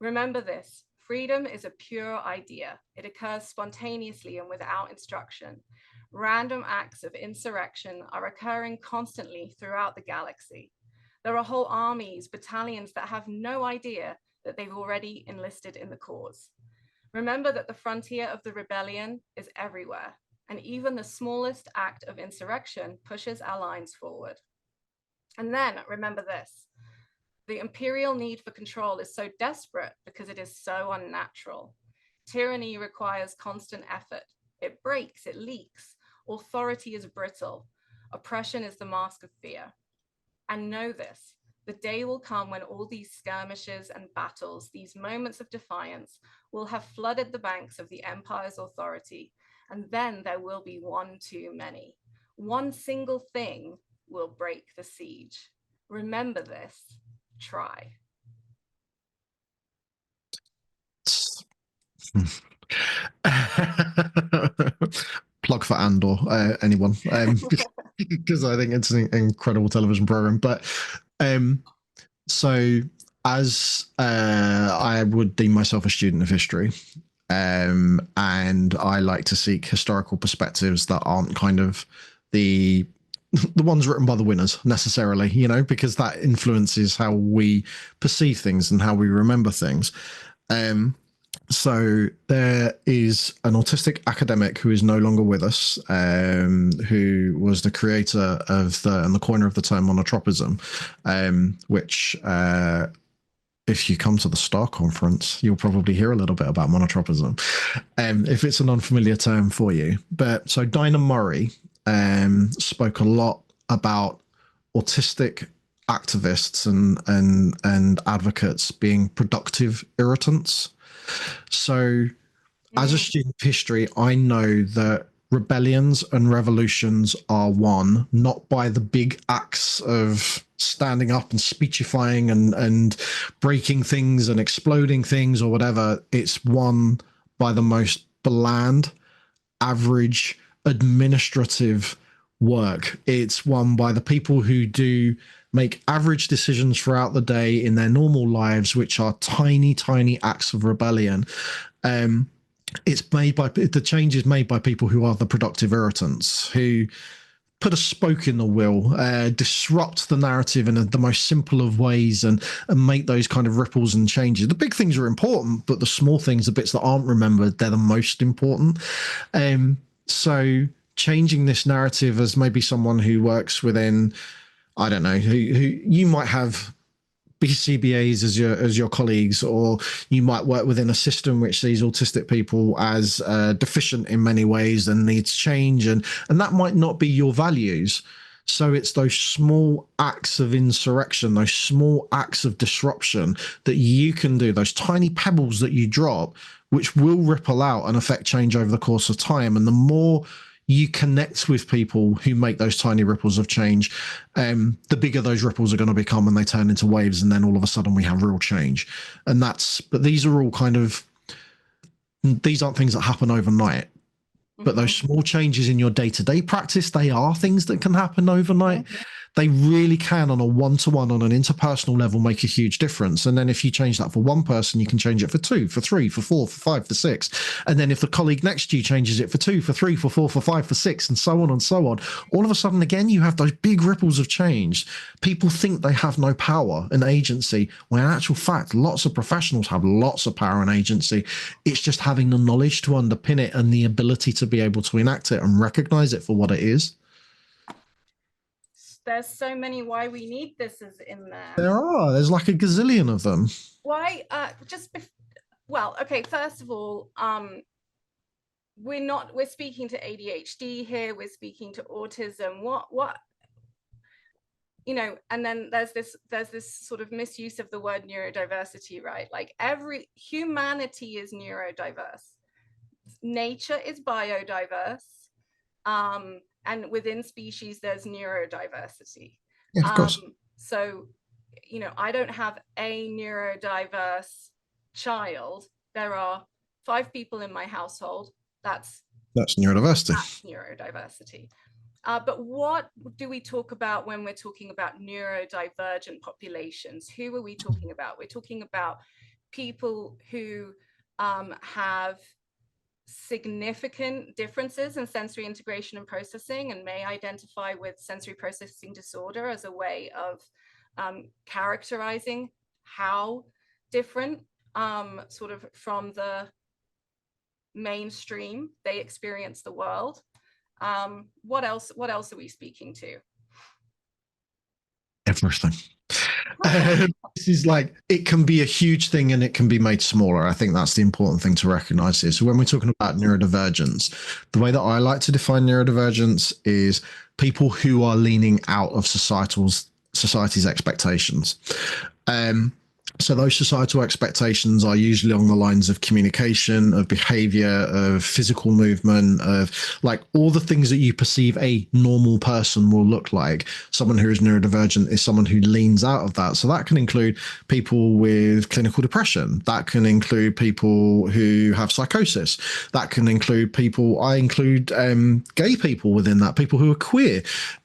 Remember this: freedom is a pure idea. It occurs spontaneously and without instruction. Random acts of insurrection are occurring constantly throughout the galaxy. There are whole armies, battalions that have no idea that they've already enlisted in the cause. Remember that the frontier of the rebellion is everywhere, and even the smallest act of insurrection pushes our lines forward. And then remember this: the imperial need for control is so desperate because it is so unnatural. Tyranny requires constant effort. It breaks, it leaks. Authority is brittle. Oppression is the mask of fear. And know this: the day will come when all these skirmishes and battles, these moments of defiance, will have flooded the banks of the empire's authority. And then there will be one too many. One single thing will break the siege. Remember this. Try. Plug for Andor, anyone, because I think it's an incredible television program. But so as I would deem myself a student of history, and I like to seek historical perspectives that aren't kind of the ones written by the winners necessarily, because that influences how we perceive things and how we remember things. So there is an autistic academic who is no longer with us, who was the creator of the coiner of the term monotropism, which if you come to the STAR conference, you'll probably hear a little bit about monotropism, if it's an unfamiliar term for you. But so Dinah Murray spoke a lot about autistic activists and advocates being productive irritants. So as a student of history, I know that rebellions and revolutions are won not by the big acts of standing up and speechifying and breaking things and exploding things or whatever. It's won by the most bland, average, administrative work. It's won by the people who do make average decisions throughout the day in their normal lives, which are tiny, tiny acts of rebellion. It's made by the change is made by people who are the productive irritants, who put a spoke in the wheel, disrupt the narrative in the most simple of ways, and make those kind of ripples and changes. The big things are important, but the small things, the bits that aren't remembered, they're the most important. So changing this narrative as maybe someone who works within, I don't know, who you might have BCBAs as your colleagues, or you might work within a system which sees autistic people as deficient in many ways and needs change, and that might not be your values. So it's those small acts of insurrection, those small acts of disruption that you can do, those tiny pebbles that you drop, which will ripple out and affect change over the course of time. And the more you connect with people who make those tiny ripples of change, the bigger those ripples are going to become, and they turn into waves, and then all of a sudden we have real change. And but these are all these aren't things that happen overnight. But those small changes in your day-to-day practice, they are things that can happen overnight. They really can, on a one-to-one, on an interpersonal level, make a huge difference. And then if you change that for one person, you can change it for 2, for 3, for 4, for 5, for 6. And then if the colleague next to you changes it for 2, for 3, for 4, for 5, for 6, and so on and so on, all of a sudden, again, you have those big ripples of change. People think they have no power and agency, when in actual fact, lots of professionals have lots of power and agency. It's just having the knowledge to underpin it and the ability to be able to enact it and recognize it for what it is. There's so many why we need this is in there. There's like a gazillion of them. Why? Well, okay, first of all, we're speaking to ADHD here, we're speaking to autism. What you know, and then there's this sort of misuse of the word neurodiversity, right? Like humanity is neurodiverse, nature is biodiverse, and within species there's neurodiversity. Yeah, of course. So, you know, I don't have a neurodiverse child. There are 5 people in my household. That's neurodiversity. That's neurodiversity. But what do we talk about when we're talking about neurodivergent populations? Who are we talking about? We're talking about people who have significant differences in sensory integration and processing, and may identify with sensory processing disorder as a way of characterizing how different sort of from the mainstream they experience the world. What else are we speaking to? Everything. This is like, it can be a huge thing and it can be made smaller. I think that's the important thing to recognize here. So when we're talking about neurodivergence, the way that I like to define neurodivergence is people who are leaning out of society's expectations. So those societal expectations are usually along the lines of communication, of behavior, of physical movement, of like all the things that you perceive a normal person will look like. Someone who is neurodivergent is someone who leans out of that. So that can include people with clinical depression. That can include people who have psychosis. That can include I include gay people within that, people who are queer.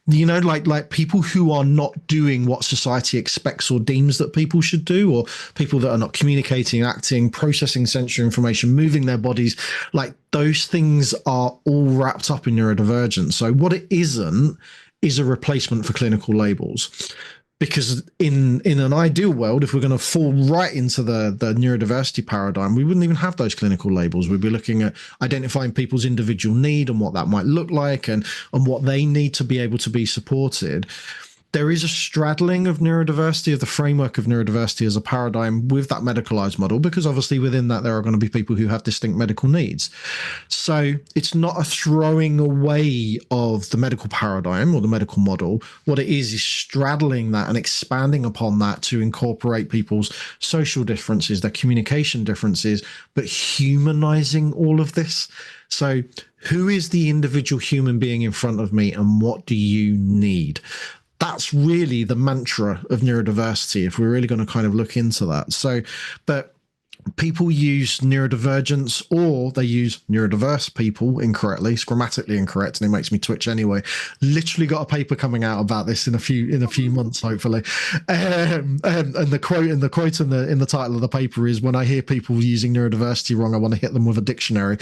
You know, like people who are not doing what society expects or deems that people should do, or people that are not communicating, acting, processing sensory information, moving their bodies. Like those things are all wrapped up in neurodivergence. So what it isn't is a replacement for clinical labels. Because in an ideal world, if we're going to fall right into the neurodiversity paradigm, we wouldn't even have those clinical labels. We'd be looking at identifying people's individual need and what that might look like, and what they need to be able to be supported. there is a straddling of neurodiversity, of the framework of neurodiversity as a paradigm with that medicalized model, because obviously within that there are going to be people who have distinct medical needs. So it's not a throwing away of the medical paradigm or the medical model. What it is straddling that and expanding upon that to incorporate people's social differences, their communication differences, but humanizing all of this. So who is the individual human being in front of me, and what do you need? That's really the mantra of neurodiversity, if we're really going to kind of look into that. So, but people use neurodivergence, or they use neurodiverse people incorrectly. It's grammatically incorrect, and it makes me twitch anyway. Literally got a paper coming out about this in a few months, hopefully. And the quote in the title of the paper is, "When I hear people using neurodiversity wrong, I want to hit them with a dictionary."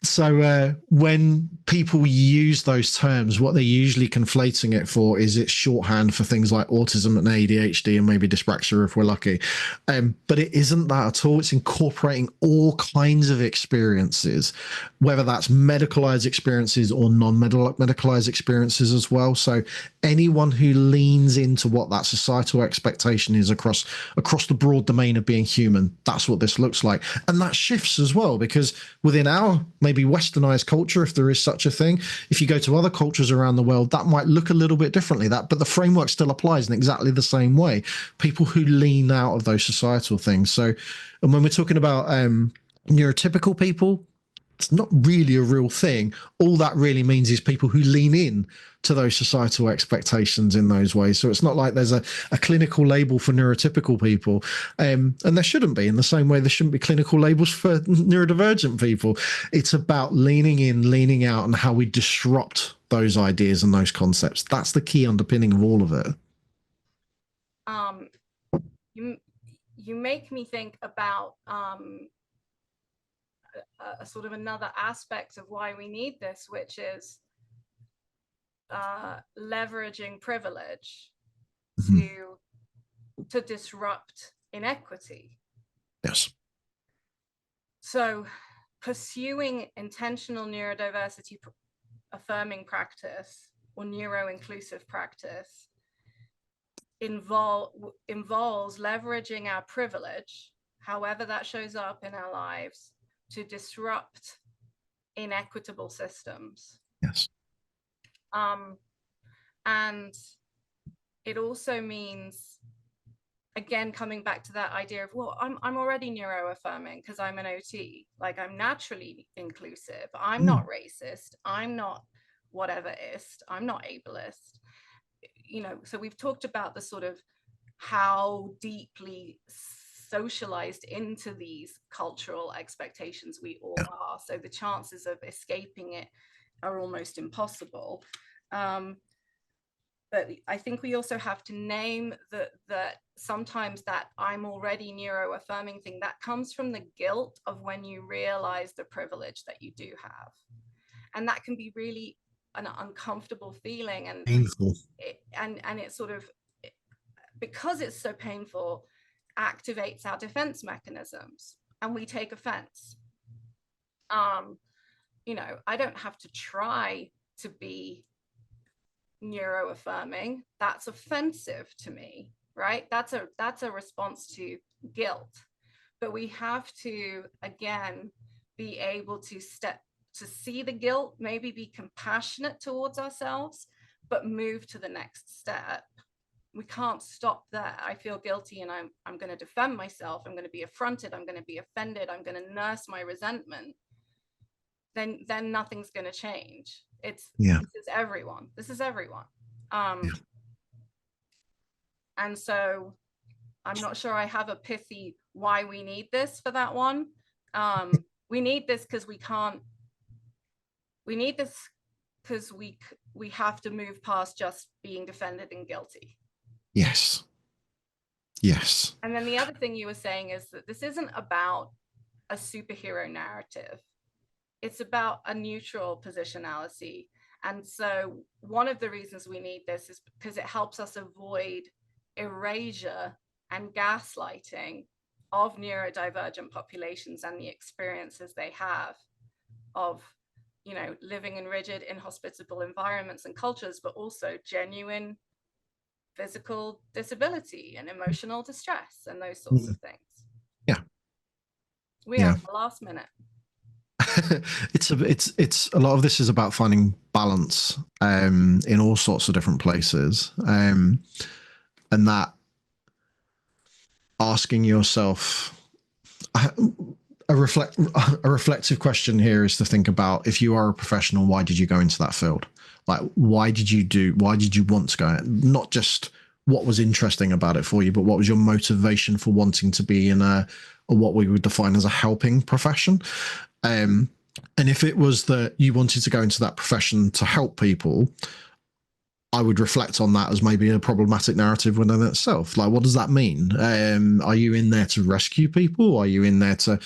So when people use those terms, what they're usually conflating it for is it's shorthand for things like autism and ADHD and maybe dyspraxia if we're lucky. But it isn't that at all. It's incorporating all kinds of experiences, whether that's medicalized experiences or non-medicalized experiences as well. So anyone who leans into what that societal expectation is across the broad domain of being human, that's what this looks like. And that shifts as well, because within our maybe westernized culture, if there is such a thing, if you go to other cultures around the world, that might look a little bit differently, but the framework still applies in exactly the same way. People who lean out of those societal things. So, and when we're talking about neurotypical people, it's not really a real thing. All that really means is people who lean in to those societal expectations in those ways. So it's not like there's a clinical label for neurotypical people. And there shouldn't be, in the same way there shouldn't be clinical labels for neurodivergent people. It's about leaning in, leaning out, and how we disrupt those ideas and those concepts. That's the key underpinning of all of it. You make me think about a sort of another aspect of why we need this, which is leveraging privilege to disrupt inequity. Yes. So pursuing intentional neurodiversity affirming practice or neuro-inclusive practice involves leveraging our privilege, however that shows up in our lives, to disrupt inequitable systems. Yes. And it also means, again, coming back to that idea of, well, I'm already neuro-affirming because I'm an OT. Like, I'm naturally inclusive. I'm not racist. I'm not whateverist. I'm not ableist. You know, so we've talked about the sort of how deeply socialized into these cultural expectations we all are. So the chances of escaping it are almost impossible. But I think we also have to name that sometimes that I'm already neuro-affirming thing, that comes from the guilt of when you realize the privilege that you do have. And that can be really an uncomfortable feeling and painful. And it sort of, because it's so painful, activates our defense mechanisms and we take offense. You know, I don't have to try to be neuro-affirming. That's offensive to me, right? That's a response to guilt. But we have to, again, be able to see the guilt, maybe be compassionate towards ourselves, but move to the next step. We can't stop there. I feel guilty and I'm going to defend myself. I'm going to be affronted. I'm going to be offended. I'm going to nurse my resentment. Then nothing's going to change. This is everyone. This is everyone. And so I'm not sure I have a pithy why we need this for that one. We need this because we can't. We need this because we have to move past just being defended and guilty. Yes. Yes. And then the other thing you were saying is that this isn't about a superhero narrative. It's about a neutral positionality. And so one of the reasons we need this is because it helps us avoid erasure and gaslighting of neurodivergent populations and the experiences they have of, you know, living in rigid, inhospitable environments and cultures, but also genuine physical disability and emotional distress and those sorts of things. Yeah. We are at the last minute. It's a lot of this is about finding balance in all sorts of different places, and that asking yourself a reflective question here is to think about, if you are a professional, why did you go into that field? Like, why did you want to go? Not just what was interesting about it for you, but what was your motivation for wanting to be in a what we would define as a helping profession? And if it was that you wanted to go into that profession to help people, I would reflect on that as maybe a problematic narrative within itself. Like, what does that mean? Are you in there to rescue people? Are you in there to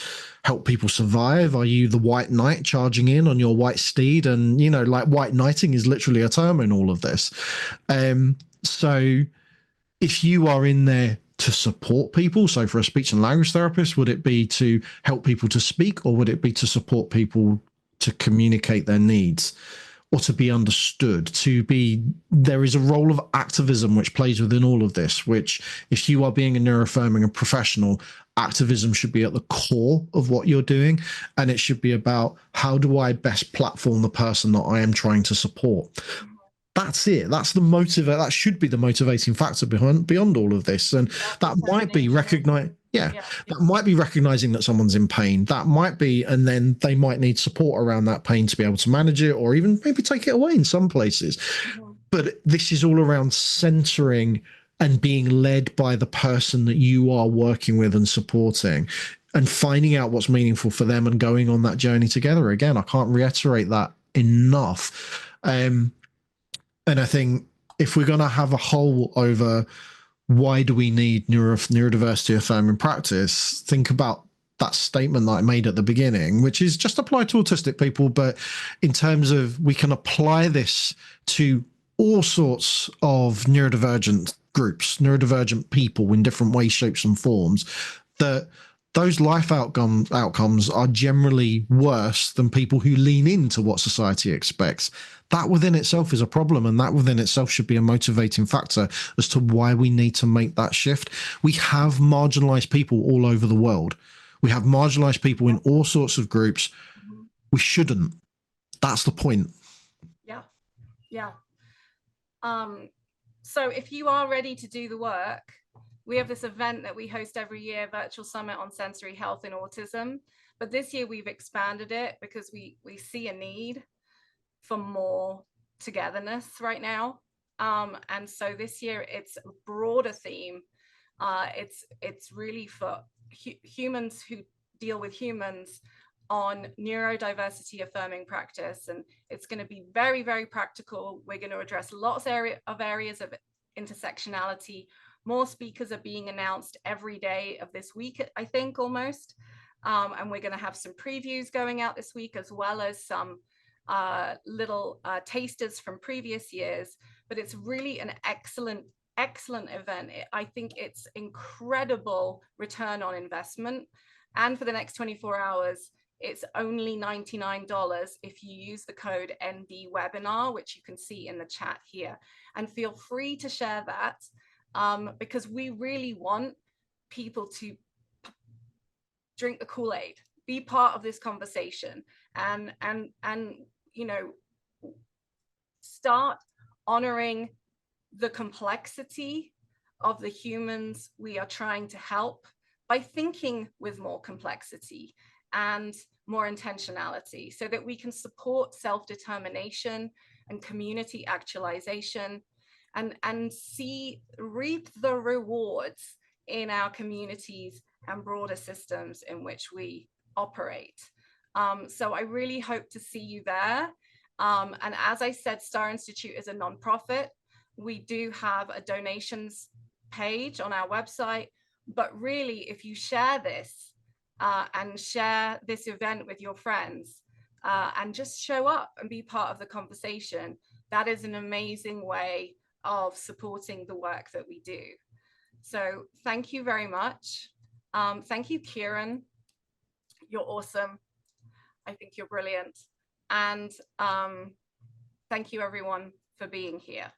help people survive? Are you the white knight charging in on your white steed? And, you know, like, white knighting is literally a term in all of this. So if you are in there to support people, so for a speech and language therapist, would it be to help people to speak, or would it be to support people to communicate their needs, or to be understood, there is a role of activism which plays within all of this, which, if you are being a neuro-affirming and professional, activism should be at the core of what you're doing. And it should be about, how do I best platform the person that I am trying to support? That's it. That's the motivate. That should be the motivating factor beyond all of this. And that might be that might be recognizing that someone's in pain. That might be, and then they might need support around that pain to be able to manage it, or even maybe take it away in some places. But this is all around centering and being led by the person that you are working with and supporting, and finding out what's meaningful for them and going on that journey together. Again, I can't reiterate that enough. And I think if we're going to have a whole over why do we need neurodiversity affirming practice, think about that statement that I made at the beginning, which is just applied to autistic people, but in terms of, we can apply this to all sorts of neurodivergent groups, neurodivergent people in different ways, shapes, and forms, that those life outcomes are generally worse than people who lean into what society expects. That within itself is a problem, and that within itself should be a motivating factor as to why we need to make that shift. We have marginalized people all over the world. We have marginalized people in all sorts of groups. We shouldn't. That's the point. Yeah. So if you are ready to do the work, we have this event that we host every year, Virtual Summit on Sensory Health in Autism. But this year we've expanded it because we see a need for more togetherness right now. And so this year it's a broader theme. It's really for humans who deal with humans on neurodiversity affirming practice. And it's going to be very, very practical. We're going to address lots of areas of intersectionality. More speakers are being announced every day of this week, I think, almost. And we're going to have some previews going out this week, as well as some little tasters from previous years. But it's really an excellent event. I think it's incredible return on investment. And for the next 24 hours, it's only $99 if you use the code NDWebinar, which you can see in the chat here. And feel free to share that. Because we really want people to drink the Kool-Aid, be part of this conversation, and you know, start honoring the complexity of the humans we are trying to help by thinking with more complexity and more intentionality, so that we can support self-determination and community actualization, and reap the rewards in our communities and broader systems in which we operate. So I really hope to see you there. And as I said, Star Institute is a nonprofit. We do have a donations page on our website, but really, if you share this and share this event with your friends and just show up and be part of the conversation, that is an amazing way of supporting the work that we do. So thank you very much. Thank you, Kieran. You're awesome. I think you're brilliant. And thank you, everyone, for being here.